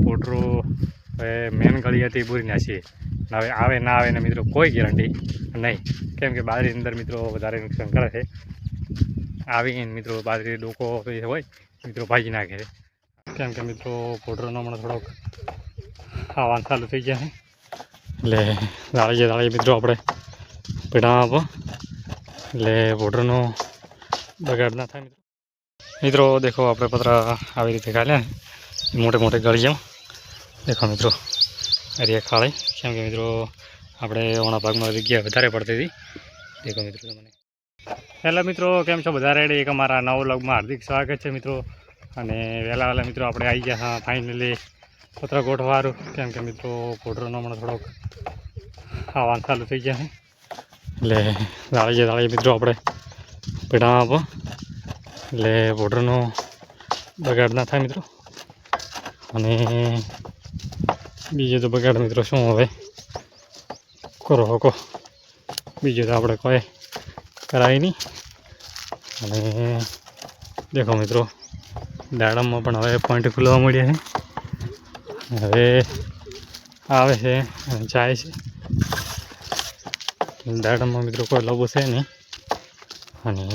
પોટરું main ગળી હતી પૂરી નાખીએ. હવે આવે ના આવે ને મિત્રો કોઈ ગેરંટી નહીં, કેમ કે બાજરી અંદર મિત્રો વધારે નુકસાન કરે છે. આવીને મિત્રો બાજરી ડોકો હોય મિત્રો ભાજી નાખે છે, કેમ કે મિત્રો પોટરનો હમણાં થોડોક ખાવાનું ચાલુ થઈ ગયા છે. એટલે દાળીએ મિત્રો આપણે પીડા આપો એટલે પોટરનો બગાડ ના થાય. મિત્રો દેખો આપણે પતરા આવી રીતે ખાલ્યા મોટે મોટે ગળીઓ. દેખો મિત્રો અરિયા ખાળી, કેમ કે મિત્રો આપણે ઓણા ભાગમાં જગ્યા વધારે પડતી હતી. દેખો મિત્રો તમને હેલો મિત્રો, કેમ છો બધા? રેડી એક અમારા નવ વ્લોગમાં હાર્દિક સ્વાગત છે મિત્રો. અને વહેલા મિત્રો આપણે આવી ગયા હા ફાઇનલી પતરા ગોઠવારું, કેમ કે મિત્રો પોટરનો હમણાં થોડોક ખાવાનું ચાલુ થઈ ગયા છે. એટલે દાળીએ મિત્રો આપણે પીડા આપો એટલે પોટરનો બગાડ ના થાય મિત્રો. અને બીજો તો બગાડ મિત્રો શું હવે કરો હકો, બીજું તો આપણે કોઈ કરાય નહીં. અને દેખો મિત્રો દાડમમાં પણ હવે પોઈન્ટ ખુલવા મળ્યા છે, હવે આવે છે અને જાય છે. દાડમમાં મિત્રો કોઈ લબો છે નહીં. અને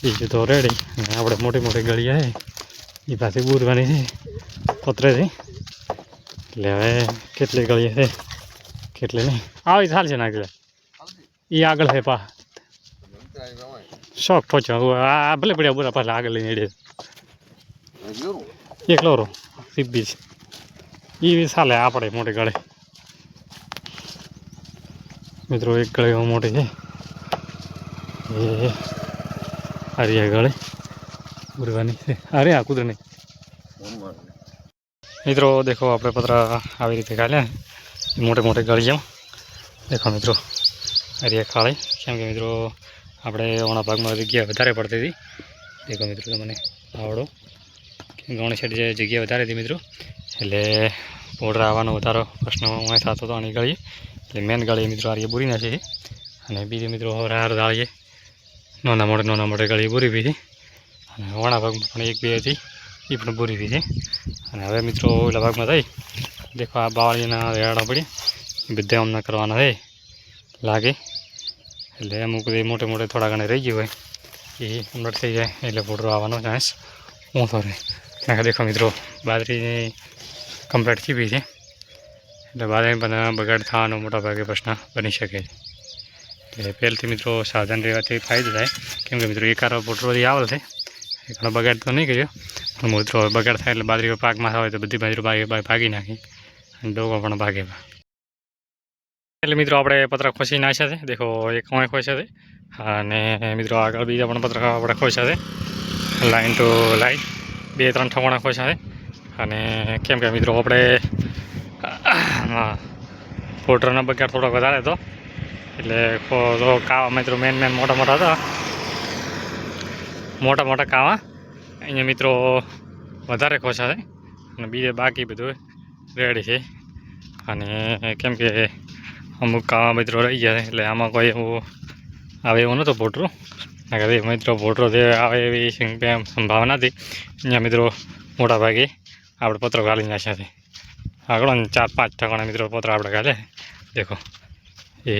બીજું તો રેડી. અને આપણે મોટી મોટી ગળી આવે એ પાછી બૂરવાની છે પતરેથી. એટલે હવે કેટલી ગળી છે કેટલી નહીં આવી ચાલશે ને આગળ એ આગળ છે પા શોખ પહોંચ્યો આ ભલે પડ્યા બોરા પાછા આગળ લઈને એડે એકલો રો સીબી એ ચાલે આપણે મોટી ગળે મિત્રો. એક ગળે મોટી છે એ હરિયા ગળે બુરવાની છે. અરે આ કુદર નહીં મિત્રો. દેખો આપણે પતરા આવી રીતે ખાલ્યા મોટે મોટે ગળીઓ. દેખો મિત્રો હરિયા ખાળી, કેમ કે મિત્રો આપણે ઓણા ભાગમાં જગ્યા વધારે પડતી હતી. દેખો મિત્રો તમને આવડો ઘણી સાઈડ જગ્યા વધારે હતી મિત્રો, એટલે પોટર આવવાનો વધારો પ્રશ્ન હું થતો હતો આની ગળીએ. એટલે મેન ગળી મિત્રો આરીએ બૂરી નાખી છે. અને બીજી મિત્રો રાર દાળીએ નાના મોટે ગળી બૂરી બી છે. અને ઓણા ભાગમાં પણ એક બે હતી એ પણ બૂરી બી છે. અને હવે મિત્રો ઓલા ભાગમાં થઈ દેખો આ બાવળીના રેડા પડ્યા એ બધા અમને કરવાના છે લાગે. એટલે અમુક મોટે મોટે થોડા ઘણા રહી ગયું હોય એ ઉમર થઈ જાય એટલે પોટરો આવવાનો ચાન્સ ઓછો રહે. કારણ કે દેખો મિત્રો બાજરીની કમ્પ્લીટ ચીપી છે, એટલે બાજરી પણ બગાડ થવાનો મોટા ભાગે પ્રશ્ન બની શકે છે. એટલે પહેલથી મિત્રો સાવધાન રહેવાથી ફાયદો થાય, કેમ કે મિત્રો એકારો પોટરોથી આવેલ છે એ ઘણો બગાડ તો નહીં કર્યો પણ મિત્રો બગાડ થાય એટલે બાજરી પાકમાં હોય તો બધી બાજરી ભાગી નાખી અને ડોકો પણ ભાગે. એટલે મિત્રો આપણે પતરા ખોસી નાખ્યા છે. દેખો એક હોય ખોસ્યા છે અને મિત્રો આગળ બીજા પણ પતરા આપણે ખોસ્યા છે લાઈન ટુ લાઈન 2-3 ઠકોણા ખોસ્યા છે. અને કેમ કે મિત્રો આપણે પોટરનો બગાડ થોડોક વધારે હતો એટલે કાવા મિત્રો મેન મોટા હતા મોટા કાવા અહીંયા મિત્રો વધારે ખોસ્યા છે. અને બીજે બાકી બધું રેડી છે. અને કેમ કે અમુક કાવા મિત્રો રહી ગયા છે એટલે આમાં કોઈ એવું આવે એવું નહોતું પોટરું. મિત્રો પોટરો જે આવે એવી સંભાવના હતી. અહીંયા મિત્રો મોટા ભાગે આપણે પત્રો ગાળી નાખ્યા છે. આગળ 4-5 ઠકાણા મિત્રો પત્ર આપણે ગાળ્યા. દેખો એ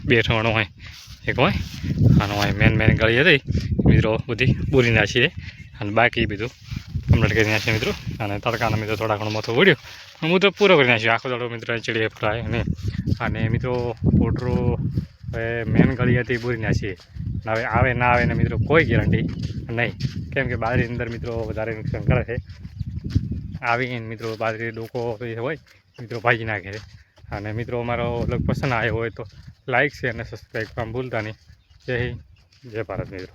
2 ઠકાણું હોય એક હોય આનું હોય મેન ગળી હતી મિત્રો બધી બૂરી નાખી છે. અને બાકી બધું કમ્પ્લીટ કરી નાખીએ મિત્રો. અને તડકાના મિત્રો થોડા ઘણું મથું ઉડ્યું હું તો પૂરો કરી નાખ્યો આખો દાડો મિત્રો ચડીએ ફરાય નહીં. અને મિત્રો પોટરું મેન ગળી હતી બૂરી નાખીએ. હવે આવે ના આવે ને મિત્રો કોઈ ગેરંટી નહીં, કેમ કે બાજરી અંદર મિત્રો વધારે નુકસાન કરે છે. આવીને મિત્રો બાજરી ડોકો હોય મિત્રો ભાજી નાખે છે. અને મિત્રો અમારો વ્લોગ પસંદ આવ્યો હોય તો લાઇક શેર અને સબસ્ક્રાઈબ કરવાનું ભૂલતા નહીં. જય હિન્દ જય ભારત મિત્રો.